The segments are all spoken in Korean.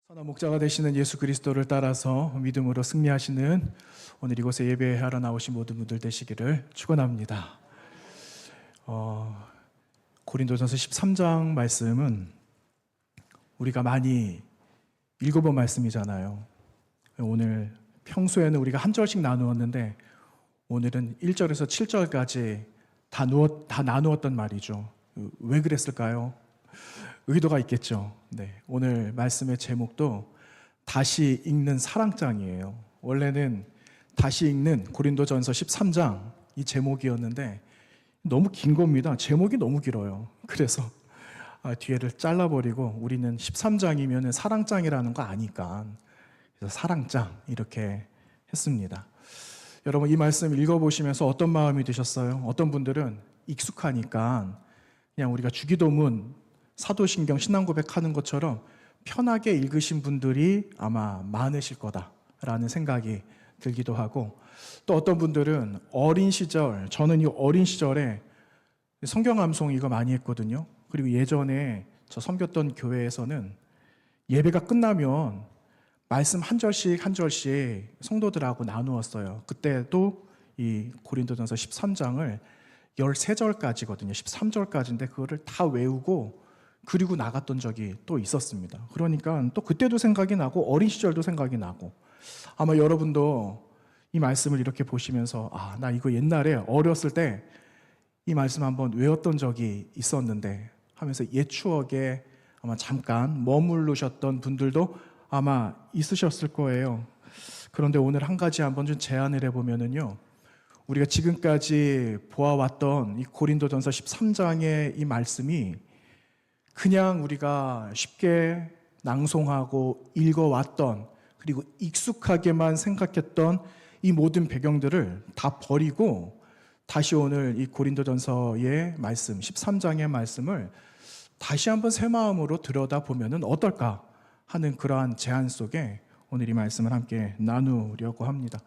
선한 목자가 되시는 예수 그리스도를 따라서 믿음으로 승리하시는 오늘 이곳에 예배하러 나오신 모든 분들 되시기를 축원합니다. 고린도전서 13장 말씀은 우리가 많이 읽어본 말씀이잖아요. 오늘 평소에는 우리가 한 절씩 나누었는데 오늘은 1절에서 7절까지 다 나누었던 말이죠. 왜 그랬을까요? 의도가 있겠죠. 네, 오늘 말씀의 제목도 다시 읽는 사랑장이에요. 원래는 다시 읽는 고린도전서 13장 이 제목이었는데 너무 긴 겁니다. 제목이 너무 길어요. 그래서 뒤에를 잘라버리고 우리는 13장이면 사랑장이라는 거 아니까 그래서 사랑장 이렇게 했습니다. 여러분 이 말씀 읽어보시면서 어떤 마음이 드셨어요? 어떤 분들은 익숙하니까 그냥 우리가 주기도문 사도신경 신앙고백하는 것처럼 편하게 읽으신 분들이 아마 많으실 거다라는 생각이 들기도 하고, 또 어떤 분들은 어린 시절, 저는 이 어린 시절에 성경 암송 이거 많이 했거든요. 그리고 예전에 저 섬겼던 교회에서는 예배가 끝나면 말씀 한 절씩 한 절씩 성도들하고 나누었어요. 그때도 이 고린도전서 13장을 13절까지거든요. 13절까지인데 그거를 다 외우고 그리고 나갔던 적이 또 있었습니다. 그러니까 또 그때도 생각이 나고 어린 시절도 생각이 나고, 아마 여러분도 이 말씀을 이렇게 보시면서 나 이거 옛날에 어렸을 때 이 말씀 한번 외웠던 적이 있었는데 하면서 옛 추억에 아마 잠깐 머무르셨던 분들도 아마 있으셨을 거예요. 그런데 오늘 한 가지 한번 좀 제안을 해보면은요, 우리가 지금까지 보아왔던 이 고린도전서 13장의 이 말씀이 그냥 우리가 쉽게 낭송하고 읽어왔던, 그리고 익숙하게만 생각했던 이 모든 배경들을 다 버리고 다시 오늘 이 고린도전서의 말씀 13장의 말씀을 다시 한번 새 마음으로 들여다보면 어떨까 하는 그러한 제안 속에 오늘 이 말씀을 함께 나누려고 합니다.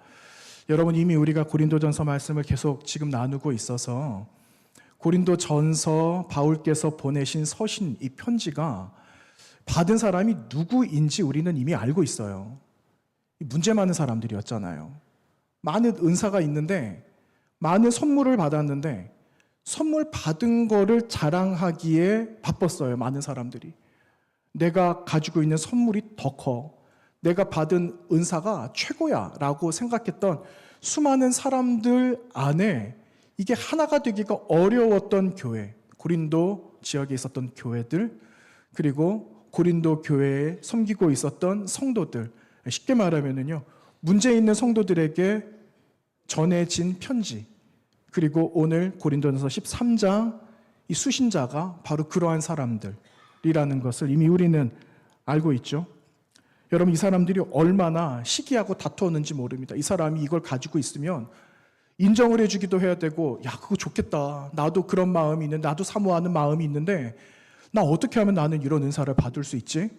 여러분 이미 우리가 고린도전서 말씀을 계속 지금 나누고 있어서 고린도전서 바울께서 보내신 서신 이 편지가 받은 사람이 누구인지 우리는 이미 알고 있어요. 문제 많은 사람들이었잖아요. 많은 은사가 있는데 많은 선물을 받았는데 선물 받은 거를 자랑하기에 바빴어요. 많은 사람들이. 내가 가지고 있는 선물이 더 커. 내가 받은 은사가 최고야 라고 생각했던 수많은 사람들 안에 이게 하나가 되기가 어려웠던 교회, 고린도 지역에 있었던 교회들, 그리고 고린도 교회에 섬기고 있었던 성도들, 쉽게 말하면은요, 문제 있는 성도들에게 전해진 편지, 그리고 오늘 고린도전서 13장 이 수신자가 바로 그러한 사람들이라는 것을 이미 우리는 알고 있죠. 여러분 이 사람들이 얼마나 시기하고 다투었는지 모릅니다. 이 사람이 이걸 가지고 있으면 인정을 해주기도 해야 되고, 야 그거 좋겠다, 나도 그런 마음이 있는데, 나도 사모하는 마음이 있는데 나 어떻게 하면 나는 이런 은사를 받을 수 있지?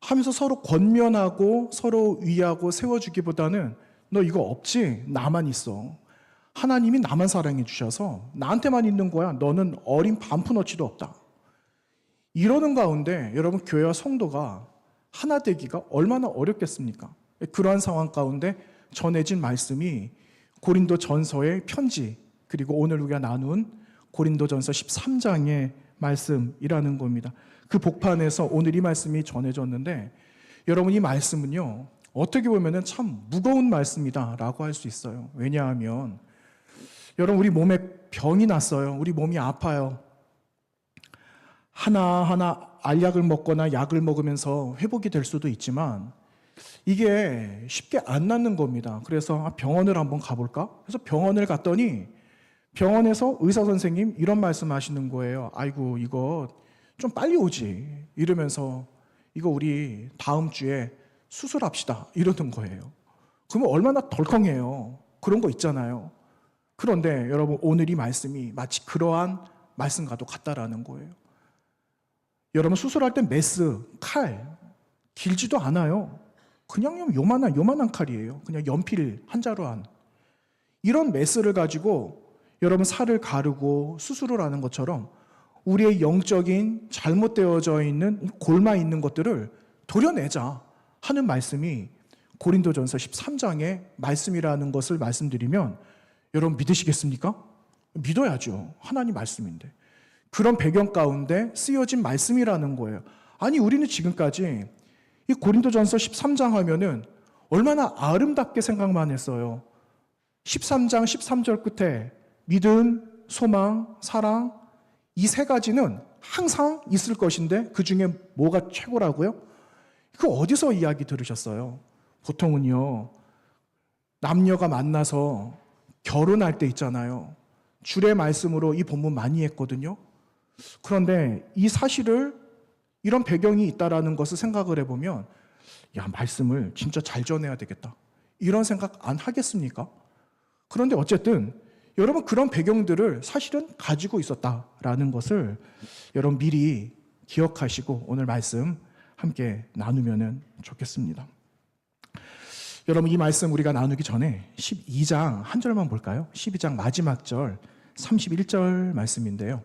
하면서 서로 권면하고 서로 위하고 세워주기보다는 너 이거 없지? 나만 있어. 하나님이 나만 사랑해 주셔서 나한테만 있는 거야. 너는 어린 반푼어치도 없다. 이러는 가운데 여러분 교회와 성도가 하나 되기가 얼마나 어렵겠습니까? 그러한 상황 가운데 전해진 말씀이 고린도전서의 편지, 그리고 오늘 우리가 나눈 고린도전서 13장의 말씀이라는 겁니다. 그 복판에서 오늘 이 말씀이 전해졌는데, 여러분 이 말씀은요 어떻게 보면 참 무거운 말씀이다라고 할 수 있어요. 왜냐하면 여러분 우리 몸에 병이 났어요. 우리 몸이 아파요. 하나하나 알약을 먹거나 약을 먹으면서 회복이 될 수도 있지만 이게 쉽게 안 낫는 겁니다. 그래서 병원을 한번 가볼까? 그래서 병원을 갔더니 병원에서 의사 선생님 이런 말씀 하시는 거예요. 아이고 이거 좀 빨리 오지 이러면서 이거 우리 다음 주에 수술합시다 이러는 거예요. 그러면 얼마나 덜컹해요. 그런 거 있잖아요. 그런데 여러분 오늘 이 말씀이 마치 그러한 말씀과도 같다라는 거예요. 여러분 수술할 때 메스, 칼 길지도 않아요. 그냥 요만한 칼이에요. 그냥 연필 한자로 한. 이런 메스를 가지고 여러분 살을 가르고 수술을 하는 것처럼 우리의 영적인 잘못되어져 있는 골마 있는 것들을 도려내자 하는 말씀이 고린도전서 13장의 말씀이라는 것을 말씀드리면 여러분 믿으시겠습니까? 믿어야죠. 하나님 말씀인데. 그런 배경 가운데 쓰여진 말씀이라는 거예요. 아니 우리는 지금까지 이 고린도전서 13장 하면은 얼마나 아름답게 생각만 했어요. 13장 13절 끝에 믿음, 소망, 사랑 이 세 가지는 항상 있을 것인데 그 중에 뭐가 최고라고요? 그 어디서 이야기 들으셨어요? 보통은요 남녀가 만나서 결혼할 때 있잖아요. 주의 말씀으로 이 본문 많이 했거든요. 그런데 이 사실을 이런 배경이 있다라는 것을 생각을 해보면 야 말씀을 진짜 잘 전해야 되겠다 이런 생각 안 하겠습니까? 그런데 어쨌든 여러분 그런 배경들을 사실은 가지고 있었다라는 것을 여러분 미리 기억하시고 오늘 말씀 함께 나누면 좋겠습니다. 여러분 이 말씀 우리가 나누기 전에 12장 한 절만 볼까요? 12장 마지막 절 31절 말씀인데요.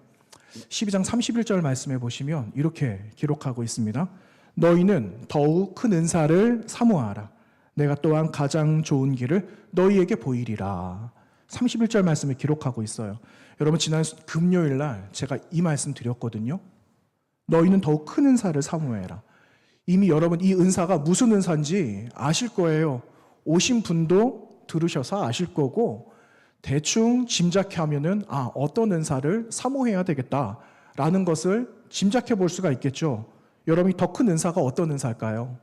12장 31절 말씀에 보시면 이렇게 기록하고 있습니다. 너희는 더욱 큰 은사를 사모하라. 내가 또한 가장 좋은 길을 너희에게 보이리라. 31절 말씀을 기록하고 있어요. 여러분 지난 금요일 날 제가 이 말씀 드렸거든요. 너희는 더욱 큰 은사를 사모해라. 이미 여러분 이 은사가 무슨 은사인지 아실 거예요. 오신 분도 들으셔서 아실 거고 대충 짐작해 하면은 어떤 은사를 사모해야 되겠다라는 것을 짐작해 볼 수가 있겠죠. 여러분이 더 큰 은사가 어떤 은사일까요?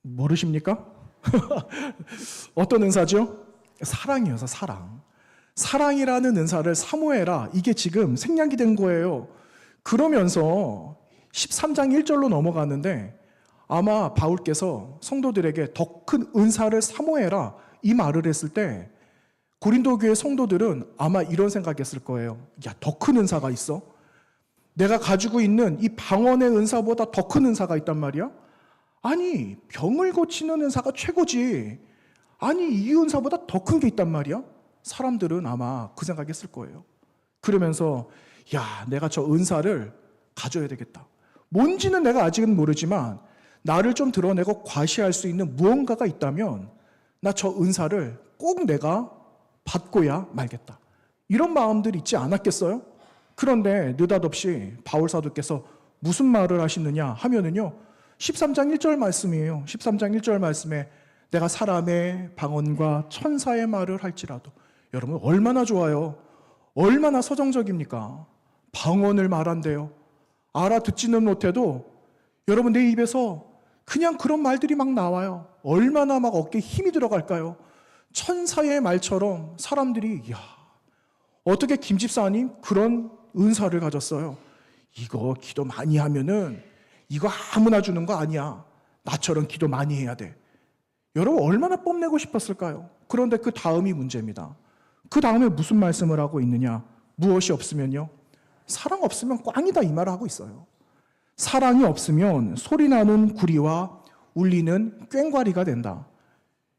모르십니까? 어떤 은사죠? 사랑이어서 사랑. 사랑이라는 은사를 사모해라. 이게 지금 생략이 된 거예요. 그러면서 13장 1절로 넘어가는데 아마 바울께서 성도들에게 더 큰 은사를 사모해라 이 말을 했을 때 고린도 교회 성도들은 아마 이런 생각했을 거예요. 야, 더 큰 은사가 있어? 내가 가지고 있는 이 방언의 은사보다 더 큰 은사가 있단 말이야? 아니, 병을 고치는 은사가 최고지. 아니, 이 은사보다 더 큰 게 있단 말이야? 사람들은 아마 그 생각했을 거예요. 그러면서 야, 내가 저 은사를 가져야 되겠다. 뭔지는 내가 아직은 모르지만 나를 좀 드러내고 과시할 수 있는 무언가가 있다면 나 저 은사를 꼭 내가 받고야 말겠다. 이런 마음들이 있지 않았겠어요? 그런데 느닷없이 바울 사도께서 무슨 말을 하시느냐 하면은요 13장 1절 말씀이에요. 13장 1절 말씀에 내가 사람의 방언과 천사의 말을 할지라도 여러분 얼마나 좋아요. 얼마나 서정적입니까? 방언을 말한대요. 알아듣지는 못해도 여러분 내 입에서 그냥 그런 말들이 막 나와요. 얼마나 막 어깨에 힘이 들어갈까요? 천사의 말처럼 사람들이 야 어떻게 김 집사님 그런 은사를 가졌어요? 이거 기도 많이 하면은 이거 아무나 주는 거 아니야. 나처럼 기도 많이 해야 돼. 여러분 얼마나 뽐내고 싶었을까요? 그런데 그 다음이 문제입니다. 그 다음에 무슨 말씀을 하고 있느냐? 무엇이 없으면요? 사랑 없으면 꽝이다 이 말을 하고 있어요. 사랑이 없으면 소리나는 구리와 울리는 꽹과리가 된다.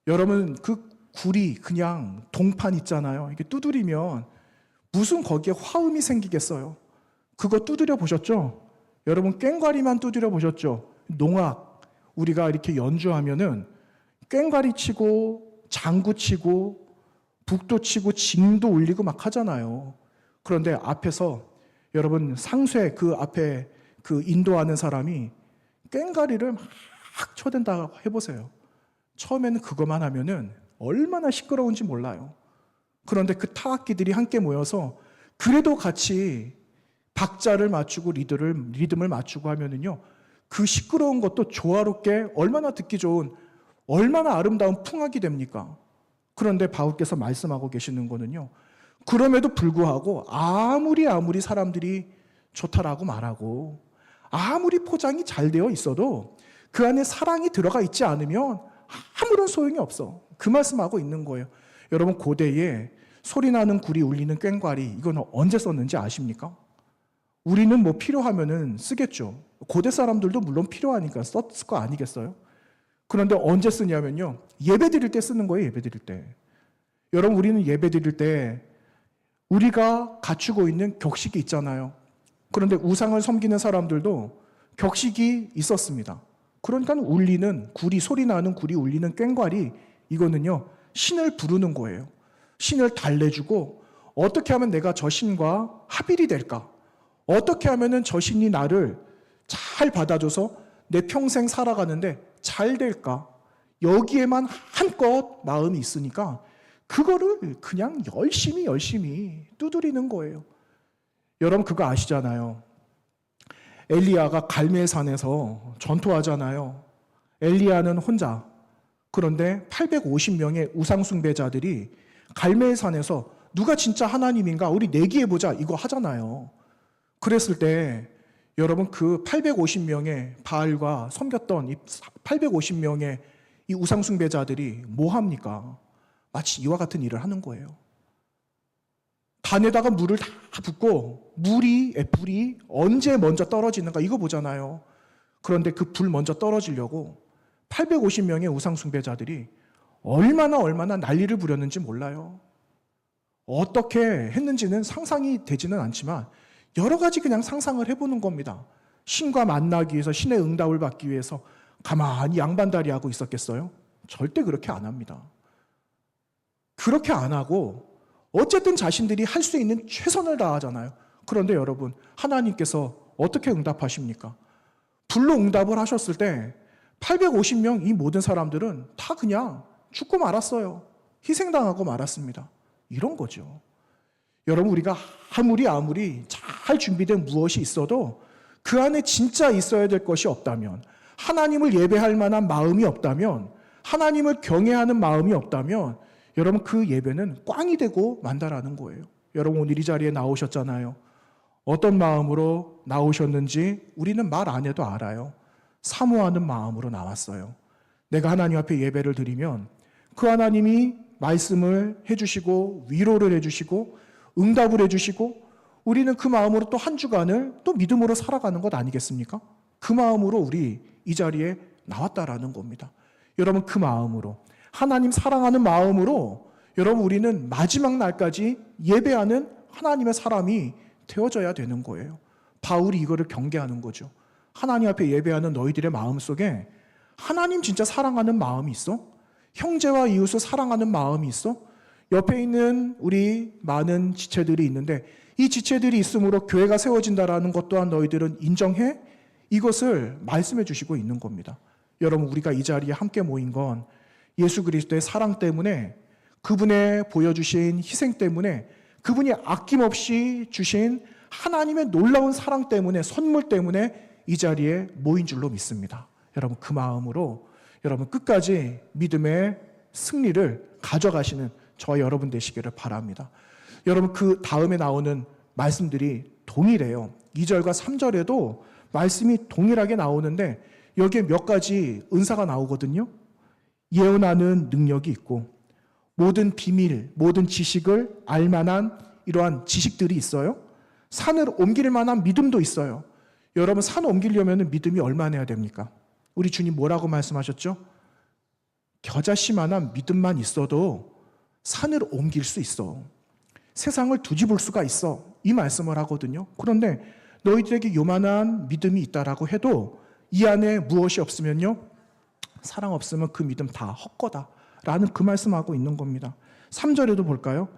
여러분 그 구리 그냥 동판 있잖아요. 이게 두드리면 무슨 거기에 화음이 생기겠어요? 그거 두드려 보셨죠? 여러분 꽹과리만 두드려 보셨죠? 농악 우리가 이렇게 연주하면은 꽹과리 치고 장구 치고 북도 치고 징도 울리고 막 하잖아요. 그런데 앞에서 여러분 상쇄 그 앞에 그 인도하는 사람이 꽹과리를 막 쳐댄다 해보세요. 처음에는 그것만 하면은 얼마나 시끄러운지 몰라요. 그런데 그 타악기들이 함께 모여서 그래도 같이 박자를 맞추고 리듬을 맞추고 하면은요 그 시끄러운 것도 조화롭게 얼마나 듣기 좋은 얼마나 아름다운 풍악이 됩니까? 그런데 바울께서 말씀하고 계시는 거는요 그럼에도 불구하고 아무리 사람들이 좋다라고 말하고 아무리 포장이 잘 되어 있어도 그 안에 사랑이 들어가 있지 않으면 아무런 소용이 없어. 그 말씀하고 있는 거예요. 여러분 고대에 소리나는 구리 울리는 꽹과리 이건 언제 썼는지 아십니까? 우리는 뭐 필요하면은 쓰겠죠. 고대 사람들도 물론 필요하니까 썼을 거 아니겠어요? 그런데 언제 쓰냐면요. 예배 드릴 때 쓰는 거예요. 예배 드릴 때. 여러분 우리는 예배 드릴 때 우리가 갖추고 있는 격식이 있잖아요. 그런데 우상을 섬기는 사람들도 격식이 있었습니다. 그러니까 울리는 구리, 소리 나는 구리, 울리는 꽹과리, 이거는요 신을 부르는 거예요. 신을 달래주고 어떻게 하면 내가 저 신과 합일이 될까? 어떻게 하면 저 신이 나를 잘 받아줘서 내 평생 살아가는데 잘 될까? 여기에만 한껏 마음이 있으니까 그거를 그냥 열심히 두드리는 거예요. 여러분 그거 아시잖아요. 엘리야가 갈멜산에서 전투하잖아요. 엘리야는 혼자. 그런데 850명의 우상숭배자들이 갈멜산에서 누가 진짜 하나님인가 우리 내기해보자 이거 하잖아요. 그랬을 때 여러분 그 850명의 바알과 섬겼던 이 850명의 이 우상숭배자들이 뭐 합니까? 마치 이와 같은 일을 하는 거예요. 단에다가 물을 다 붓고 불이 언제 먼저 떨어지는가 이거 보잖아요. 그런데 그 불 먼저 떨어지려고 850명의 우상숭배자들이 얼마나 난리를 부렸는지 몰라요. 어떻게 했는지는 상상이 되지는 않지만 여러 가지 그냥 상상을 해보는 겁니다. 신과 만나기 위해서, 신의 응답을 받기 위해서 가만히 양반다리 하고 있었겠어요? 절대 그렇게 안 합니다. 그렇게 안 하고 어쨌든 자신들이 할 수 있는 최선을 다하잖아요. 그런데 여러분 하나님께서 어떻게 응답하십니까? 불로 응답을 하셨을 때 850명 이 모든 사람들은 다 그냥 죽고 말았어요. 희생당하고 말았습니다. 이런 거죠. 여러분 우리가 아무리 잘 준비된 무엇이 있어도 그 안에 진짜 있어야 될 것이 없다면, 하나님을 예배할 만한 마음이 없다면, 하나님을 경외하는 마음이 없다면 여러분 그 예배는 꽝이 되고 만다라는 거예요. 여러분 오늘 이 자리에 나오셨잖아요. 어떤 마음으로 나오셨는지 우리는 말 안 해도 알아요. 사모하는 마음으로 나왔어요. 내가 하나님 앞에 예배를 드리면 그 하나님이 말씀을 해주시고 위로를 해주시고 응답을 해주시고 우리는 그 마음으로 또 한 주간을 또 믿음으로 살아가는 것 아니겠습니까? 그 마음으로 우리 이 자리에 나왔다라는 겁니다. 여러분 그 마음으로 하나님 사랑하는 마음으로 여러분 우리는 마지막 날까지 예배하는 하나님의 사람이 되어져야 되는 거예요. 바울이 이거를 경계하는 거죠. 하나님 앞에 예배하는 너희들의 마음 속에 하나님 진짜 사랑하는 마음이 있어? 형제와 이웃을 사랑하는 마음이 있어? 옆에 있는 우리 많은 지체들이 있는데 이 지체들이 있으므로 교회가 세워진다라는 것 또한 너희들은 인정해? 이것을 말씀해 주시고 있는 겁니다. 여러분 우리가 이 자리에 함께 모인 건 예수 그리스도의 사랑 때문에, 그분의 보여주신 희생 때문에, 그분이 아낌없이 주신 하나님의 놀라운 사랑 때문에, 선물 때문에 이 자리에 모인 줄로 믿습니다. 여러분 그 마음으로 여러분 끝까지 믿음의 승리를 가져가시는 저와 여러분 되시기를 바랍니다. 여러분 그 다음에 나오는 말씀들이 동일해요. 2절과 3절에도 말씀이 동일하게 나오는데 여기에 몇 가지 은사가 나오거든요. 예언하는 능력이 있고 모든 비밀, 모든 지식을 알만한 이러한 지식들이 있어요. 산을 옮길 만한 믿음도 있어요. 여러분 산 옮기려면 믿음이 얼마나 해야 됩니까? 우리 주님 뭐라고 말씀하셨죠? 겨자씨만한 믿음만 있어도 산을 옮길 수 있어. 세상을 뒤집을 수가 있어. 이 말씀을 하거든요. 그런데 너희들에게 요만한 믿음이 있다라고 해도 이 안에 무엇이 없으면요, 사랑 없으면 그 믿음 다 헛거다 라는 그 말씀하고 있는 겁니다. 3절에도 볼까요?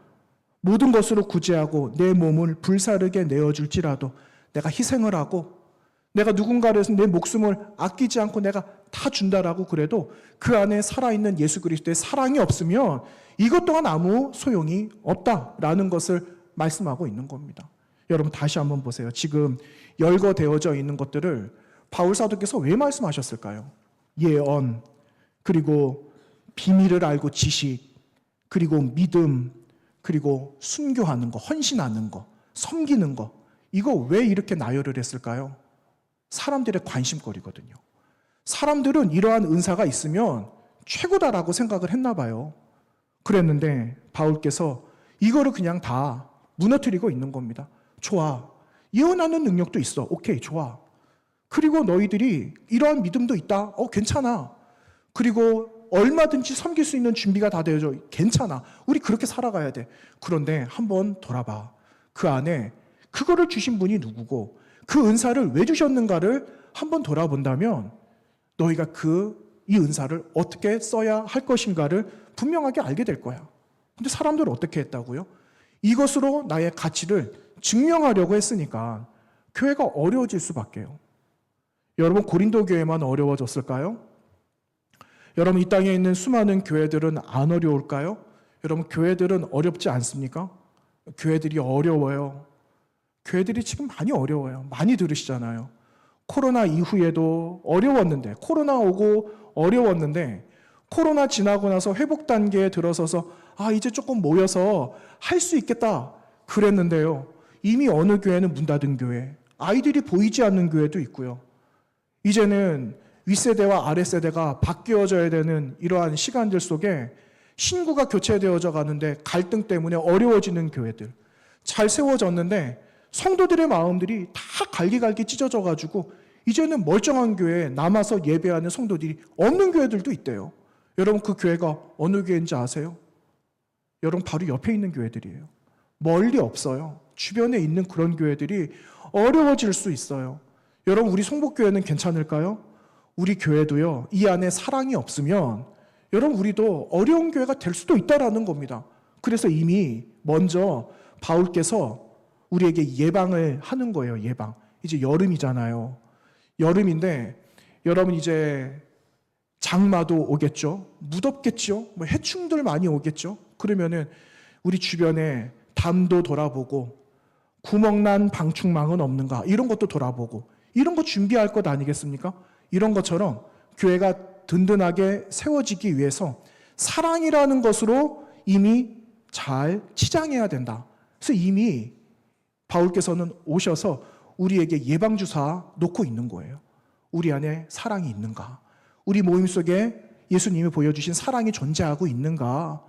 모든 것으로 구제하고 내 몸을 불사르게 내어줄지라도 내가 희생을 하고 내가 누군가를 해서 내 목숨을 아끼지 않고 내가 다 준다라고 그래도 그 안에 살아있는 예수 그리스도의 사랑이 없으면 이것 또한 아무 소용이 없다라는 것을 말씀하고 있는 겁니다. 여러분 다시 한번 보세요. 지금 열거되어져 있는 것들을 바울 사도께서 왜 말씀하셨을까요? 예언, 그리고 비밀을 알고 지식, 그리고 믿음, 그리고 순교하는 거, 헌신하는 거, 섬기는 거, 이거 왜 이렇게 나열을 했을까요? 사람들의 관심거리거든요. 사람들은 이러한 은사가 있으면 최고다라고 생각을 했나 봐요. 그랬는데 바울께서 이거를 그냥 다 무너뜨리고 있는 겁니다. 좋아. 예언하는 능력도 있어. 오케이, 좋아. 그리고 너희들이 이러한 믿음도 있다. 괜찮아. 그리고 얼마든지 섬길 수 있는 준비가 다 되어져. 괜찮아. 우리 그렇게 살아가야 돼. 그런데 한번 돌아봐. 그 안에 그거를 주신 분이 누구고 그 은사를 왜 주셨는가를 한번 돌아본다면 너희가 이 은사를 어떻게 써야 할 것인가를 분명하게 알게 될 거야. 근데 사람들은 어떻게 했다고요? 이것으로 나의 가치를 증명하려고 했으니까 교회가 어려워질 수밖에요. 여러분, 고린도 교회만 어려워졌을까요? 여러분, 이 땅에 있는 수많은 교회들은 안 어려울까요? 여러분, 교회들은 어렵지 않습니까? 교회들이 어려워요. 교회들이 지금 많이 어려워요. 많이 들으시잖아요. 코로나 이후에도 어려웠는데, 코로나 오고 어려웠는데, 코로나 지나고 나서 회복 단계에 들어서서 이제 조금 모여서 할 수 있겠다 그랬는데요. 이미 어느 교회는 문 닫은 교회, 아이들이 보이지 않는 교회도 있고요. 이제는 윗세대와 아랫세대가 바뀌어져야 되는 이러한 시간들 속에 신구가 교체되어져 가는데 갈등 때문에 어려워지는 교회들, 잘 세워졌는데 성도들의 마음들이 다 갈기갈기 찢어져 가지고 이제는 멀쩡한 교회에 남아서 예배하는 성도들이 없는 교회들도 있대요. 여러분, 그 교회가 어느 교회인지 아세요? 여러분, 바로 옆에 있는 교회들이에요. 멀리 없어요. 주변에 있는 그런 교회들이 어려워질 수 있어요. 여러분, 우리 성복교회는 괜찮을까요? 우리 교회도요, 이 안에 사랑이 없으면 여러분, 우리도 어려운 교회가 될 수도 있다라는 겁니다. 그래서 이미 먼저 바울께서 우리에게 예방을 하는 거예요. 예방. 이제 여름이잖아요. 여름인데 여러분, 이제 장마도 오겠죠. 무덥겠죠. 해충들 많이 오겠죠. 그러면은 우리 주변에 담도 돌아보고 구멍난 방충망은 없는가 이런 것도 돌아보고 이런 거 준비할 것 아니겠습니까? 이런 것처럼 교회가 든든하게 세워지기 위해서 사랑이라는 것으로 이미 잘 치장해야 된다. 그래서 이미 바울께서는 오셔서 우리에게 예방주사 놓고 있는 거예요. 우리 안에 사랑이 있는가? 우리 모임 속에 예수님이 보여주신 사랑이 존재하고 있는가?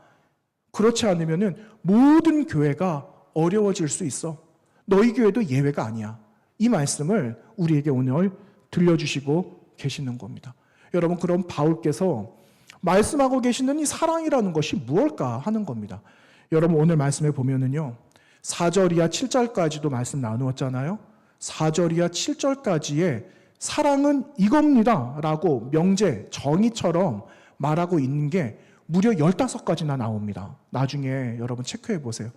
그렇지 않으면 모든 교회가 어려워질 수 있어. 너희 교회도 예외가 아니야. 이 말씀을 우리에게 오늘 들려주시고 계시는 겁니다. 여러분, 그럼 바울께서 말씀하고 계시는 이 사랑이라는 것이 무엇일까 하는 겁니다. 여러분, 오늘 말씀에 보면은요, 4절 이하 7절까지도 말씀 나누었잖아요. 4절 이하 7절까지의 사랑은 이겁니다 라고 명제, 정의처럼 말하고 있는 게 무려 15가지나 나옵니다. 나중에 여러분 체크해 보세요.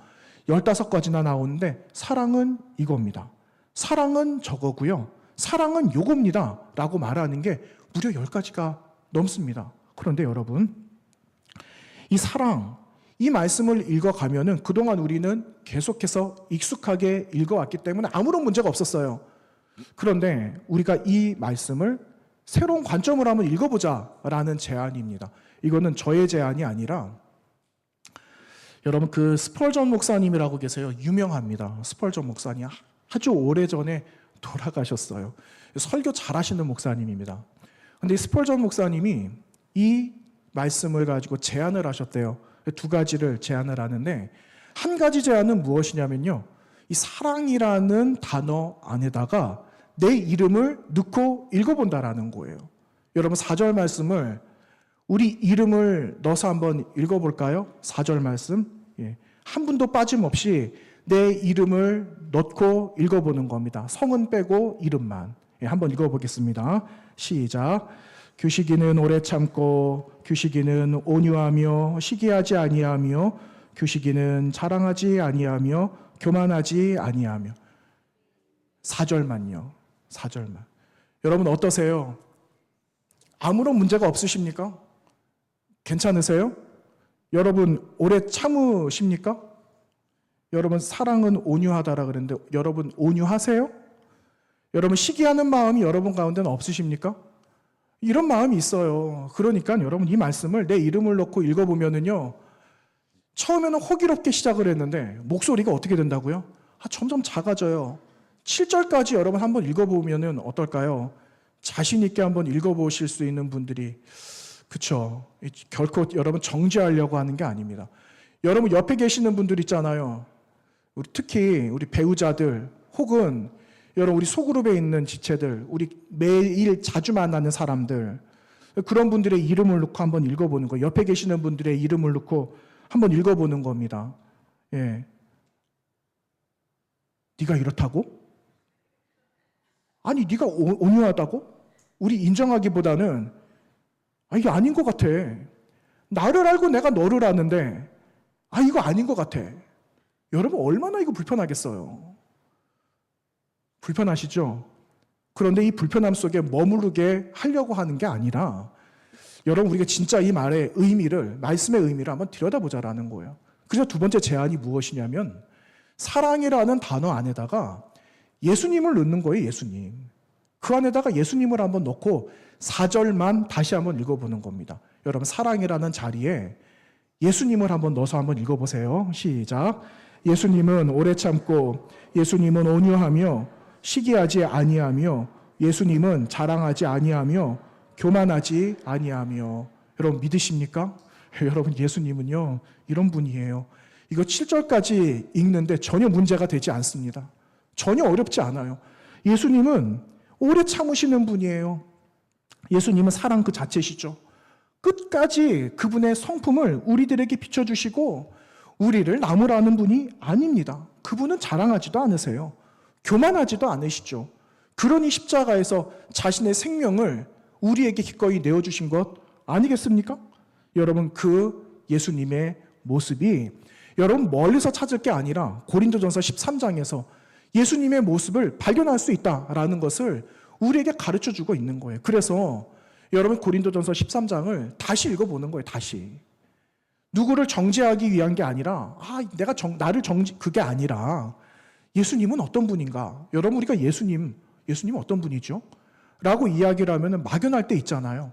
15가지나 나오는데 사랑은 이겁니다. 사랑은 저거고요. 사랑은 요겁니다 라고 말하는 게 무려 10가지가 넘습니다. 그런데 여러분, 이 사랑, 이 말씀을 읽어가면은 그동안 우리는 계속해서 익숙하게 읽어왔기 때문에 아무런 문제가 없었어요. 그런데 우리가 이 말씀을 새로운 관점으로 한번 읽어보자라는 제안입니다. 이거는 저의 제안이 아니라 여러분, 그 스펄전 목사님이라고 계세요. 유명합니다. 스펄전 목사님 아주 오래전에 돌아가셨어요. 설교 잘하시는 목사님입니다. 근데 이 스펄전 목사님이 이 말씀을 가지고 제안을 하셨대요. 2가지를 제안을 하는데, 한 가지 제안은 무엇이냐면요, 이 사랑이라는 단어 안에다가 내 이름을 넣고 읽어본다라는 거예요. 여러분, 4절 말씀을 우리 이름을 넣어서 한번 읽어볼까요? 4절 말씀. 한 분도 빠짐없이 내 이름을 넣고 읽어보는 겁니다. 성은 빼고 이름만. 한번 읽어보겠습니다. 시작. 규식이는 오래 참고, 규식이는 온유하며 시기하지 아니하며, 규식이는 자랑하지 아니하며 교만하지 아니하며. 4절만요. 4절만. 여러분, 어떠세요? 아무런 문제가 없으십니까? 괜찮으세요? 여러분, 오래 참으십니까? 여러분, 사랑은 온유하다라 그랬는데 여러분 온유하세요? 여러분, 시기하는 마음이 여러분 가운데는 없으십니까? 이런 마음이 있어요. 그러니까 여러분, 이 말씀을 내 이름을 넣고 읽어보면은요, 처음에는 호기롭게 시작을 했는데 목소리가 어떻게 된다고요? 점점 작아져요. 7절까지 여러분 한번 읽어보면은 어떨까요? 자신 있게 한번 읽어보실 수 있는 분들이, 그쵸? 결코 여러분 정죄하려고 하는 게 아닙니다. 여러분 옆에 계시는 분들 있잖아요. 특히 우리 배우자들, 혹은 여러분 우리 소그룹에 있는 지체들, 우리 매일 자주 만나는 사람들, 그런 분들의 이름을 넣고 한번 읽어보는 거예요. 옆에 계시는 분들의 이름을 넣고 한번 읽어보는 겁니다. 예. 네가 이렇다고? 아니 네가 온유하다고? 우리 인정하기보다는 이게 아닌 것 같아. 나를 알고 내가 너를 아는데 이거 아닌 것 같아. 여러분 얼마나 이거 불편하겠어요. 불편하시죠? 그런데 이 불편함 속에 머무르게 하려고 하는 게 아니라 여러분 우리가 진짜 이 말의 의미를, 말씀의 의미를 한번 들여다보자라는 거예요. 그래서 두 번째 제안이 무엇이냐면 사랑이라는 단어 안에다가 예수님을 넣는 거예요. 예수님. 그 안에다가 예수님을 한번 넣고 4절만 다시 한번 읽어보는 겁니다. 여러분 사랑이라는 자리에 예수님을 한번 넣어서 한번 읽어보세요. 시작. 예수님은 오래 참고, 예수님은 온유하며, 시기하지 아니하며, 예수님은 자랑하지 아니하며, 교만하지 아니하며. 여러분 믿으십니까? 여러분 예수님은요 이런 분이에요. 이거 7절까지 읽는데 전혀 문제가 되지 않습니다. 전혀 어렵지 않아요. 예수님은 오래 참으시는 분이에요. 예수님은 사랑 그 자체시죠. 끝까지 그분의 성품을 우리들에게 비춰주시고 우리를 나무라는 분이 아닙니다. 그분은 자랑하지도 않으세요. 교만하지도 않으시죠. 그러니 십자가에서 자신의 생명을 우리에게 기꺼이 내어주신 것 아니겠습니까? 여러분 그 예수님의 모습이 여러분 멀리서 찾을 게 아니라 고린도전서 13장에서 예수님의 모습을 발견할 수 있다라는 것을 우리에게 가르쳐주고 있는 거예요. 그래서 여러분 고린도전서 13장을 다시 읽어보는 거예요. 다시. 누구를 정죄하기 위한 게 아니라 나를 그게 아니라 예수님은 어떤 분인가? 여러분 우리가 예수님 어떤 분이죠? 라고 이야기를 하면 막연할 때 있잖아요.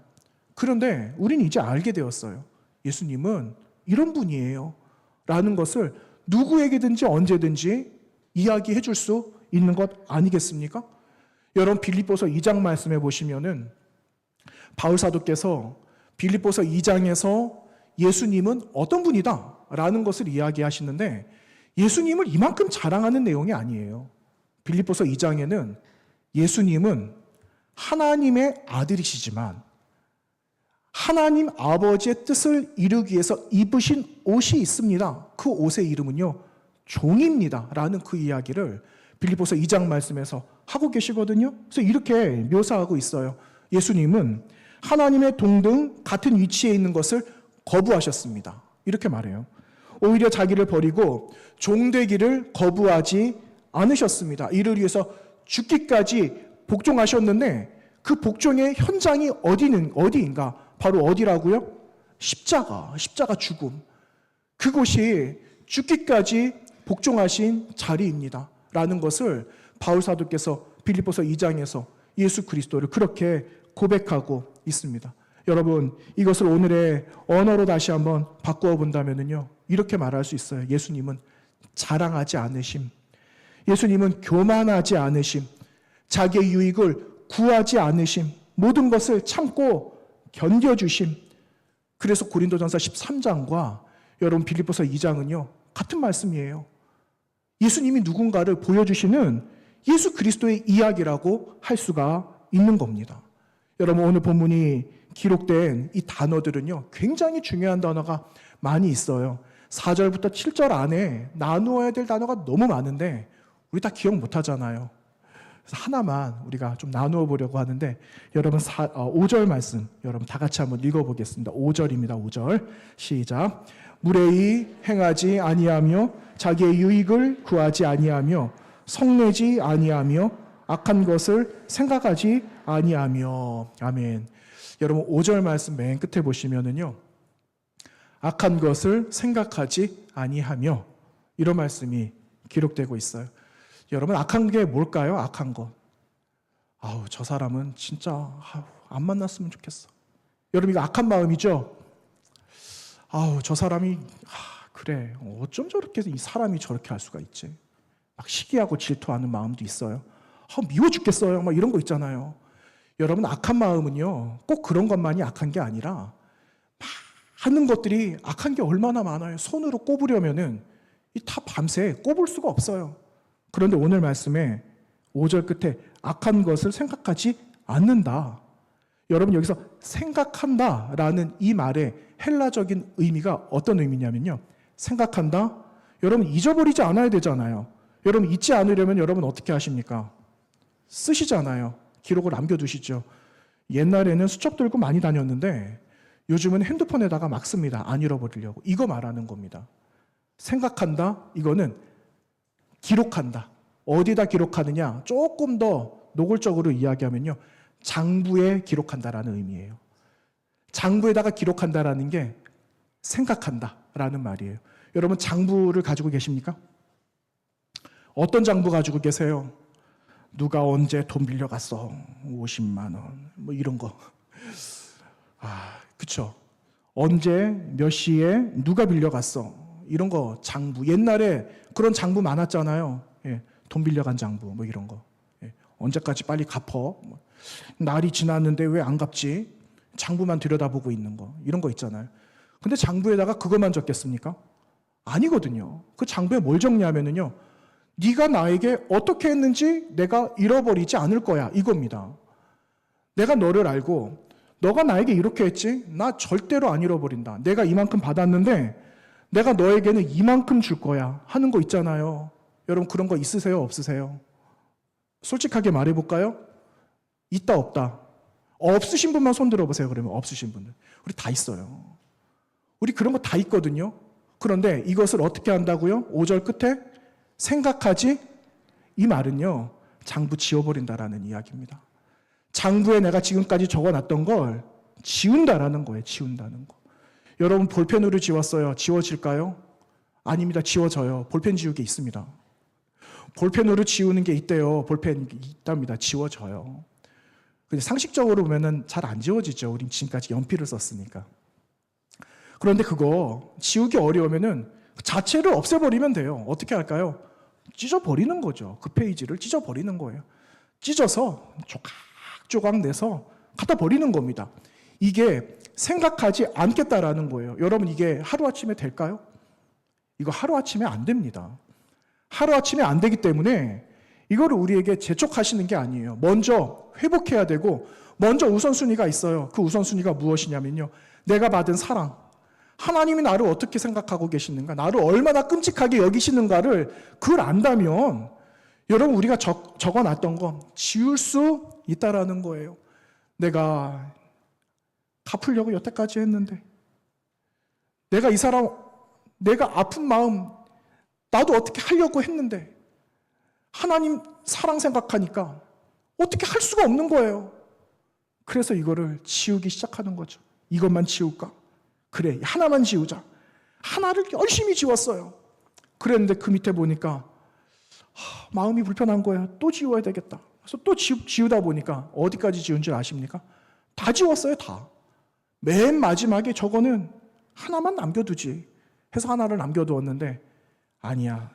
그런데 우리는 이제 알게 되었어요. 예수님은 이런 분이에요. 라는 것을 누구에게든지 언제든지 이야기해 줄 수 있는 것 아니겠습니까? 여러분 빌립보서 2장 말씀해 보시면은 바울 사도께서 빌립보서 2장에서 예수님은 어떤 분이다 라는 것을 이야기하시는데 예수님을 이만큼 자랑하는 내용이 아니에요. 빌립보서 2장에는 예수님은 하나님의 아들이시지만 하나님 아버지의 뜻을 이루기 위해서 입으신 옷이 있습니다. 그 옷의 이름은요 종입니다 라는 그 이야기를 빌립보서 2장 말씀에서 하고 계시거든요. 그래서 이렇게 묘사하고 있어요. 예수님은 하나님의 동등 같은 위치에 있는 것을 거부하셨습니다. 이렇게 말해요. 오히려 자기를 버리고 종되기를 거부하지 않으셨습니다. 이를 위해서 죽기까지 복종하셨는데 그 복종의 현장이 어디인가? 바로 어디라고요? 십자가 죽음. 그곳이 죽기까지 복종하신 자리입니다. 라는 것을 바울 사도께서 빌립보서 2장에서 예수 그리스도를 그렇게 고백하고 있습니다. 여러분 이것을 오늘의 언어로 다시 한번 바꾸어 본다면요 이렇게 말할 수 있어요. 예수님은 자랑하지 않으심, 예수님은 교만하지 않으심, 자기의 유익을 구하지 않으심, 모든 것을 참고 견뎌주심. 그래서 고린도전서 13장과 여러분 빌립보서 2장은요 같은 말씀이에요. 예수님이 누군가를 보여주시는 예수 그리스도의 이야기라고 할 수가 있는 겁니다. 여러분 오늘 본문이 기록된 이 단어들은요 굉장히 중요한 단어가 많이 있어요. 4절부터 7절 안에 나누어야 될 단어가 너무 많은데 우리 다 기억 못 하잖아요. 그래서 하나만 우리가 좀 나누어 보려고 하는데 여러분 5절 말씀 여러분 다 같이 한번 읽어보겠습니다. 5절입니다. 5절 시작. 무례히 행하지 아니하며 자기의 유익을 구하지 아니하며 성내지 아니하며 악한 것을 생각하지 아니하며. 아멘. 여러분 5절 말씀 맨 끝에 보시면은요 악한 것을 생각하지 아니하며 이런 말씀이 기록되고 있어요. 여러분 악한 게 뭘까요? 악한 것. 저 사람은 진짜 안 만났으면 좋겠어. 여러분 이거 악한 마음이죠? 저 사람이 그래 어쩜 저렇게 이 사람이 저렇게 할 수가 있지. 막 시기하고 질투하는 마음도 있어요. 미워 죽겠어요. 막 이런 거 있잖아요. 여러분 악한 마음은요 꼭 그런 것만이 악한 게 아니라 많은 것들이 악한 게 얼마나 많아요. 손으로 꼽으려면은 다 밤새 꼽을 수가 없어요. 그런데 오늘 말씀에 5절 끝에 악한 것을 생각하지 않는다. 여러분 여기서 생각한다라는 이 말의 헬라적인 의미가 어떤 의미냐면요. 생각한다. 여러분 잊어버리지 않아야 되잖아요. 여러분 잊지 않으려면 여러분 어떻게 하십니까? 쓰시잖아요. 기록을 남겨두시죠. 옛날에는 수첩 들고 많이 다녔는데 요즘은 핸드폰에다가 막 씁니다. 안 잃어버리려고. 이거 말하는 겁니다. 생각한다? 이거는 기록한다. 어디다 기록하느냐? 조금 더 노골적으로 이야기하면요. 장부에 기록한다라는 의미예요. 장부에다가 기록한다라는 게 생각한다라는 말이에요. 여러분 장부를 가지고 계십니까? 어떤 장부 가지고 계세요? 누가 언제 돈 빌려갔어? 50만 원. 뭐 이런 거. 그쵸. 언제 몇 시에 누가 빌려갔어? 이런 거 장부. 옛날에 그런 장부 많았잖아요. 예, 돈 빌려간 장부 뭐 이런 거. 예, 언제까지 빨리 갚어? 날이 지났는데 왜 안 갚지? 장부만 들여다보고 있는 거. 이런 거 있잖아요. 근데 장부에다가 그것만 적겠습니까? 아니거든요. 그 장부에 뭘 적냐면요. 네가 나에게 어떻게 했는지 내가 잃어버리지 않을 거야. 이겁니다. 내가 너를 알고 너가 나에게 이렇게 했지? 나 절대로 안 잃어버린다. 내가 이만큼 받았는데 내가 너에게는 이만큼 줄 거야. 하는 거 있잖아요. 여러분 그런 거 있으세요? 없으세요? 솔직하게 말해볼까요? 있다 없다. 없으신 분만 손 들어보세요. 그러면 없으신 분들. 우리 다 있어요. 우리 그런 거 다 있거든요. 그런데 이것을 어떻게 한다고요? 5절 끝에 생각하지? 이 말은요. 장부 지워버린다라는 이야기입니다. 장부에 내가 지금까지 적어놨던 걸 지운다라는 거예요. 지운다는 거. 여러분 볼펜으로 지웠어요. 지워질까요? 아닙니다. 지워져요. 볼펜 지우개 있습니다. 볼펜으로 지우는 게 있대요. 볼펜 있답니다. 지워져요. 근데 상식적으로 보면은 잘 안 지워지죠. 우린 지금까지 연필을 썼으니까. 그런데 그거 지우기 어려우면은 자체를 없애버리면 돼요. 어떻게 할까요? 찢어버리는 거죠. 그 페이지를 찢어버리는 거예요. 찢어서 조각조각 내서 갖다 버리는 겁니다. 이게 생각하지 않겠다라는 거예요. 여러분 이게 하루아침에 될까요? 이거 하루아침에 안 됩니다. 하루아침에 안 되기 때문에 이거를 우리에게 재촉하시는 게 아니에요. 먼저 회복해야 되고 먼저 우선순위가 있어요. 그 우선순위가 무엇이냐면요. 내가 받은 사랑. 하나님이 나를 어떻게 생각하고 계시는가, 나를 얼마나 끔찍하게 여기시는가를 그걸 안다면 여러분 우리가 적어놨던 건 지울 수 있다라는 거예요. 내가 갚으려고 여태까지 했는데 내가 이 사람, 내가 아픈 마음 나도 어떻게 하려고 했는데 하나님 사랑 생각하니까 어떻게 할 수가 없는 거예요. 그래서 이거를 지우기 시작하는 거죠. 이것만 지울까? 그래, 하나만 지우자. 하나를 열심히 지웠어요. 그랬는데 그 밑에 보니까 마음이 불편한 거예요. 또 지워야 되겠다. 그래서 또 지우다 보니까 어디까지 지운 줄 아십니까? 다 지웠어요, 다. 맨 마지막에 저거는 하나만 남겨두지 해서 하나를 남겨두었는데 아니야.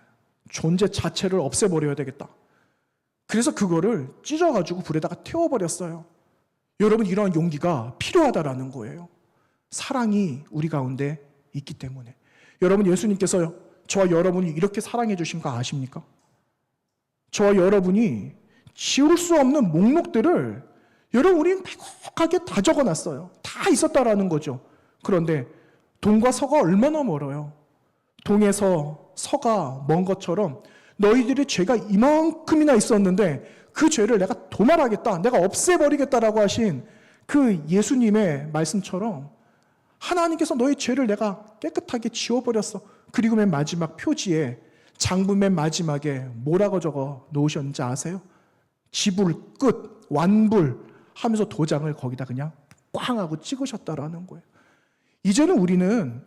존재 자체를 없애버려야 되겠다. 그래서 그거를 찢어가지고 불에다가 태워버렸어요. 여러분 이러한 용기가 필요하다라는 거예요. 사랑이 우리 가운데 있기 때문에. 여러분 예수님께서요. 저와 여러분이 이렇게 사랑해 주신 거 아십니까? 저와 여러분이 지울 수 없는 목록들을 여러분 우리는 빼곡하게 다 적어놨어요. 다 있었다라는 거죠. 그런데 동과 서가 얼마나 멀어요. 동에서 서가 먼 것처럼 너희들의 죄가 이만큼이나 있었는데 그 죄를 내가 도말하겠다, 내가 없애버리겠다라고 하신 그 예수님의 말씀처럼 하나님께서 너희 죄를 내가 깨끗하게 지워버렸어. 그리고 맨 마지막 표지에 장부 맨 마지막에 뭐라고 적어 놓으셨는지 아세요? 지불 끝, 완불 하면서 도장을 거기다 그냥 꽝 하고 찍으셨다라는 거예요. 이제는 우리는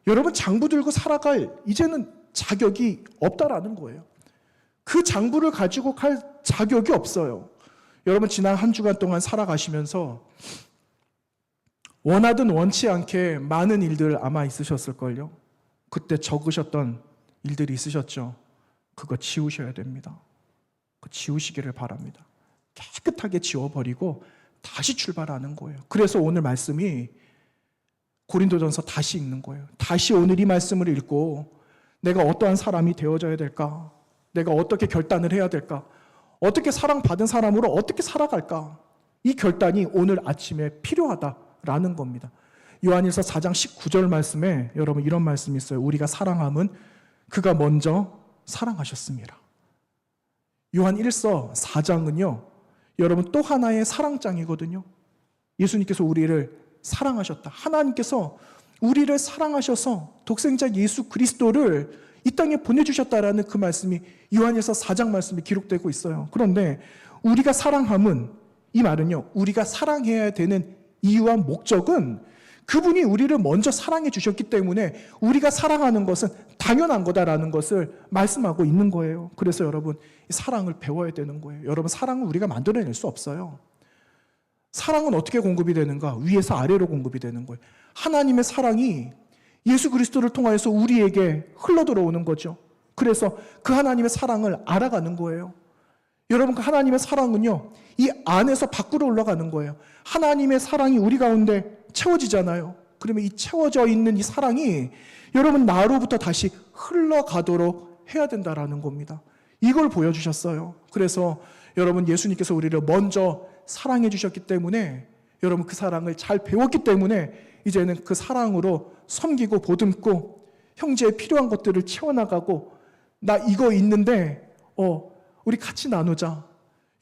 여러분 장부 들고 살아갈 이제는 자격이 없다라는 거예요. 그 장부를 가지고 갈 자격이 없어요. 여러분 지난 한 주간 동안 살아가시면서 원하든 원치 않게 많은 일들 아마 있으셨을걸요. 그때 적으셨던 일들이 있으셨죠. 그거 지우셔야 됩니다. 그거 지우시기를 바랍니다. 깨끗하게 지워버리고 다시 출발하는 거예요. 그래서 오늘 말씀이 고린도전서 다시 읽는 거예요. 다시 오늘 이 말씀을 읽고 내가 어떠한 사람이 되어져야 될까? 내가 어떻게 결단을 해야 될까? 어떻게 사랑받은 사람으로 어떻게 살아갈까? 이 결단이 오늘 아침에 필요하다라는 겁니다. 요한일서 4장 19절 말씀에 여러분 이런 말씀이 있어요. 우리가 사랑함은 그가 먼저 사랑하셨습니다. 요한 1서 4장은요. 여러분, 또 하나의 사랑장이거든요. 예수님께서 우리를 사랑하셨다. 하나님께서 우리를 사랑하셔서 독생자 예수 그리스도를 이 땅에 보내주셨다라는 그 말씀이 요한일서 4장 말씀이 기록되고 있어요. 그런데 우리가 사랑함은, 이 말은요, 우리가 사랑해야 되는 이유와 목적은 그분이 우리를 먼저 사랑해 주셨기 때문에 우리가 사랑하는 것은 당연한 거다라는 것을 말씀하고 있는 거예요. 그래서 여러분, 이 사랑을 배워야 되는 거예요. 여러분, 사랑은 우리가 만들어낼 수 없어요. 사랑은 어떻게 공급이 되는가? 위에서 아래로 공급이 되는 거예요. 하나님의 사랑이 예수 그리스도를 통하여서 우리에게 흘러들어오는 거죠. 그래서 그 하나님의 사랑을 알아가는 거예요. 여러분, 그 하나님의 사랑은요, 이 안에서 밖으로 올라가는 거예요. 하나님의 사랑이 우리 가운데 채워지잖아요. 그러면 이 채워져 있는 이 사랑이 여러분 나로부터 다시 흘러가도록 해야 된다라는 겁니다. 이걸 보여주셨어요. 그래서 여러분, 예수님께서 우리를 먼저 사랑해 주셨기 때문에, 여러분 그 사랑을 잘 배웠기 때문에 이제는 그 사랑으로 섬기고 보듬고 형제의 필요한 것들을 채워나가고, 나 이거 있는데 우리 같이 나누자.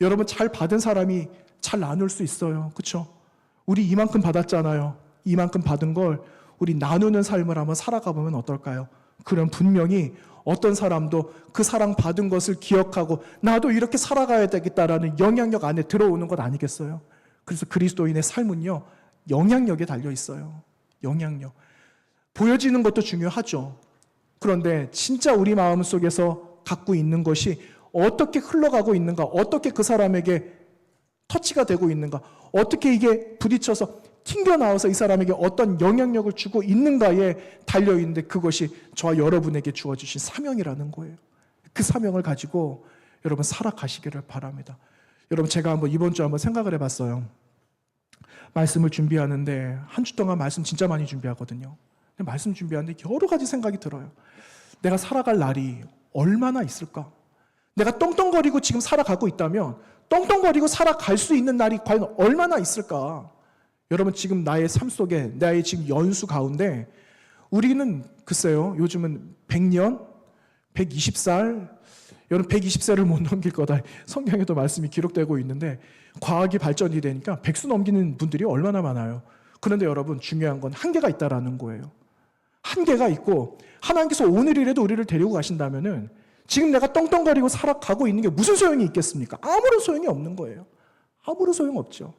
여러분, 잘 받은 사람이 잘 나눌 수 있어요. 그렇죠? 우리 이만큼 받았잖아요. 이만큼 받은 걸 우리 나누는 삶을 한번 살아가 보면 어떨까요? 그럼 분명히 어떤 사람도 그 사랑 받은 것을 기억하고 나도 이렇게 살아가야 되겠다라는 영향력 안에 들어오는 것 아니겠어요? 그래서 그리스도인의 삶은요, 영향력에 달려 있어요. 영향력. 보여지는 것도 중요하죠. 그런데 진짜 우리 마음 속에서 갖고 있는 것이 어떻게 흘러가고 있는가, 어떻게 그 사람에게 터치가 되고 있는가, 어떻게 이게 부딪혀서 튕겨나와서 이 사람에게 어떤 영향력을 주고 있는가에 달려있는데, 그것이 저와 여러분에게 주어주신 사명이라는 거예요. 그 사명을 가지고 여러분 살아가시기를 바랍니다. 여러분, 제가 이번 주 한번 생각을 해봤어요. 말씀을 준비하는데 한 주 동안 말씀 진짜 많이 준비하거든요. 말씀 준비하는데 여러 가지 생각이 들어요. 내가 살아갈 날이 얼마나 있을까? 내가 떵떵거리고 지금 살아가고 있다면 떵떵거리고 살아갈 수 있는 날이 과연 얼마나 있을까? 여러분, 지금 나의 삶 속에, 나의 지금 연수 가운데 우리는 글쎄요, 요즘은 100년, 120살, 여러분 120세를 못 넘길 거다. 성경에도 말씀이 기록되고 있는데 과학이 발전이 되니까 100수 넘기는 분들이 얼마나 많아요. 그런데 여러분, 중요한 건 한계가 있다라는 거예요. 한계가 있고 하나님께서 오늘이라도 우리를 데리고 가신다면은 지금 내가 떵떵거리고 살아가고 있는 게 무슨 소용이 있겠습니까? 아무런 소용이 없는 거예요. 아무런 소용 없죠.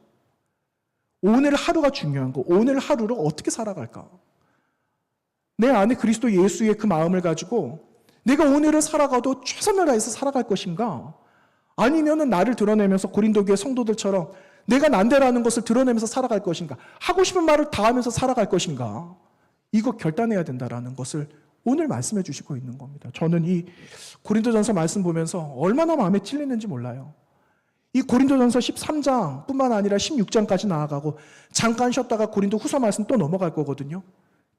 오늘 하루가 중요한 거, 오늘 하루를 어떻게 살아갈까? 내 안에 그리스도 예수의 그 마음을 가지고 내가 오늘을 살아가도 최선을 다해서 살아갈 것인가? 아니면은 나를 드러내면서 고린도 교회 성도들처럼 내가 난데라는 것을 드러내면서 살아갈 것인가? 하고 싶은 말을 다 하면서 살아갈 것인가? 이거 결단해야 된다라는 것을 오늘 말씀해 주시고 있는 겁니다. 저는 이 고린도전서 말씀 보면서 얼마나 마음에 찔리는지 몰라요. 이 고린도전서 13장 뿐만 아니라 16장까지 나아가고 잠깐 쉬었다가 고린도 후서 말씀 또 넘어갈 거거든요.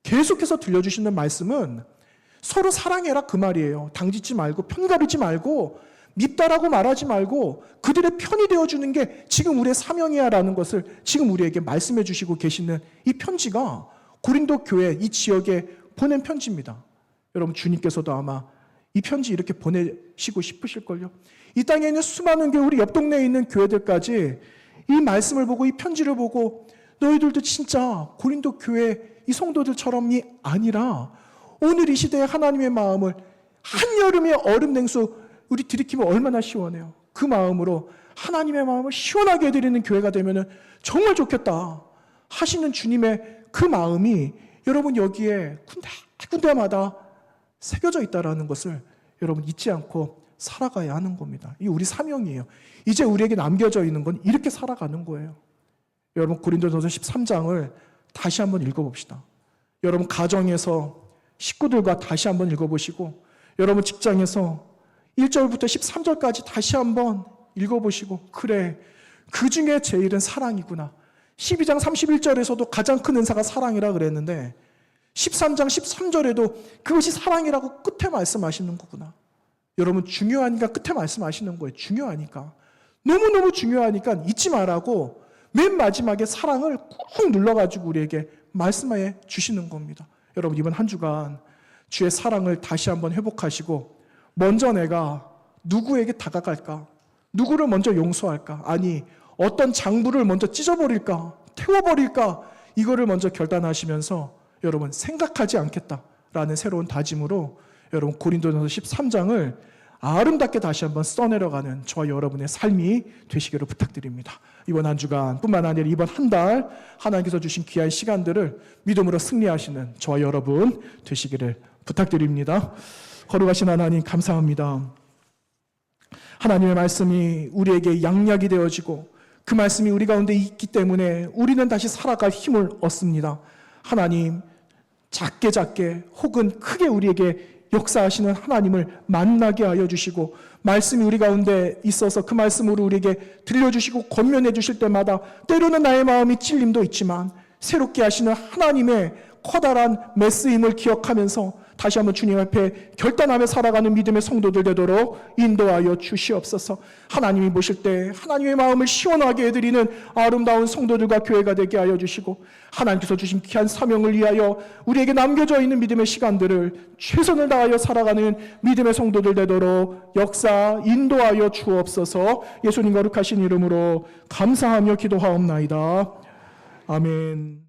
계속해서 들려주시는 말씀은 서로 사랑해라 그 말이에요. 당짓지 말고 편가르지 말고 밉다라고 말하지 말고 그들의 편이 되어주는 게 지금 우리의 사명이야라는 것을 지금 우리에게 말씀해 주시고 계시는 이 편지가 고린도 교회 이 지역에 보낸 편지입니다. 여러분, 주님께서도 아마 이 편지 이렇게 보내시고 싶으실걸요. 이 땅에 있는 수많은 교회, 우리 옆 동네에 있는 교회들까지 이 말씀을 보고 이 편지를 보고 너희들도 진짜 고린도 교회 이 성도들처럼이 아니라 오늘 이 시대에 하나님의 마음을 한여름의 얼음 냉수 우리 들이키면 얼마나 시원해요. 그 마음으로 하나님의 마음을 시원하게 해드리는 교회가 되면 정말 좋겠다 하시는 주님의 그 마음이 여러분 여기에 군데군데마다 새겨져 있다는 것을 여러분 잊지 않고 살아가야 하는 겁니다. 이 우리 사명이에요. 이제 우리에게 남겨져 있는 건 이렇게 살아가는 거예요. 여러분, 고린도전서 13장을 다시 한번 읽어봅시다. 여러분 가정에서 식구들과 다시 한번 읽어보시고, 여러분 직장에서 1절부터 13절까지 다시 한번 읽어보시고, 그래, 그 중에 제일은 사랑이구나. 12장 31절에서도 가장 큰 은사가 사랑이라 그랬는데 13장 13절에도 그것이 사랑이라고 끝에 말씀하시는 거구나. 여러분, 중요하니까 끝에 말씀하시는 거예요. 중요하니까. 너무너무 중요하니까 잊지 말라고 맨 마지막에 사랑을 꾹 눌러가지고 우리에게 말씀해 주시는 겁니다. 여러분, 이번 한 주간 주의 사랑을 다시 한번 회복하시고, 먼저 내가 누구에게 다가갈까? 누구를 먼저 용서할까? 아니, 어떤 장부를 먼저 찢어버릴까? 태워버릴까? 이거를 먼저 결단하시면서 여러분 생각하지 않겠다라는 새로운 다짐으로 여러분 고린도전서 13장을 아름답게 다시 한번 써내려가는 저와 여러분의 삶이 되시기를 부탁드립니다. 이번 한 주간 뿐만 아니라 이번 한 달 하나님께서 주신 귀한 시간들을 믿음으로 승리하시는 저와 여러분 되시기를 부탁드립니다. 거룩하신 하나님 감사합니다. 하나님의 말씀이 우리에게 양약이 되어지고 그 말씀이 우리 가운데 있기 때문에 우리는 다시 살아갈 힘을 얻습니다. 하나님, 작게 혹은 크게 우리에게 역사하시는 하나님을 만나게 하여 주시고 말씀이 우리 가운데 있어서 그 말씀으로 우리에게 들려주시고 권면해 주실 때마다 때로는 나의 마음이 찔림도 있지만 새롭게 하시는 하나님의 커다란 메시임을 기억하면서 다시 한번 주님 앞에 결단하며 살아가는 믿음의 성도들 되도록 인도하여 주시옵소서. 하나님이 보실 때 하나님의 마음을 시원하게 해드리는 아름다운 성도들과 교회가 되게 하여 주시고 하나님께서 주신 귀한 사명을 위하여 우리에게 남겨져 있는 믿음의 시간들을 최선을 다하여 살아가는 믿음의 성도들 되도록 역사 인도하여 주옵소서. 예수님 거룩하신 이름으로 감사하며 기도하옵나이다. 아멘.